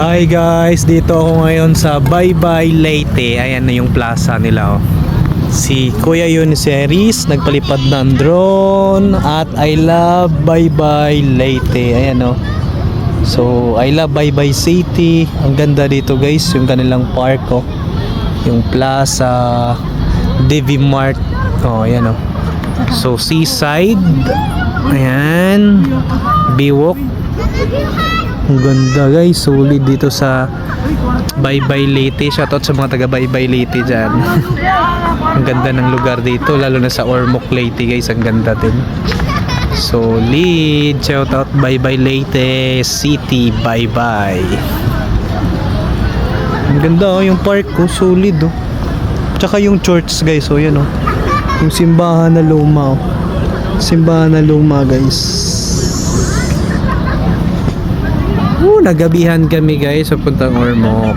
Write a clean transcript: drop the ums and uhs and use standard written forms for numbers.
Hi guys, dito ako ngayon sa Bye Bye Leyte. Ayan na yung plaza nila, oh. Si Kuya Uniceris nagpalipad ng drone at I love Bye Bye Leyte. Ayan, oh. So I love Bye Bye City. Ang ganda dito guys, yung kanilang park, oh. Yung plaza, Divi Mart. Oh, ayan, oh. So seaside. Ayan. Biwok. Ang ganda guys, solid dito sa Bye Bye Leyte. Shoutout sa mga taga Bye Bye Leyte dyan. Ang ganda ng lugar dito, lalo na sa Ormoc Leyte guys, ang ganda din. Solid. Shoutout Bye Bye Leyte City. Bye bye. Ang ganda, oh, yung park ko, solid, oh. Tsaka yung church guys, oh, yan, oh. Yung simbahan na luma, oh. Simbahan na luma guys. Nagabihan kami guys sa puntang Ormoc.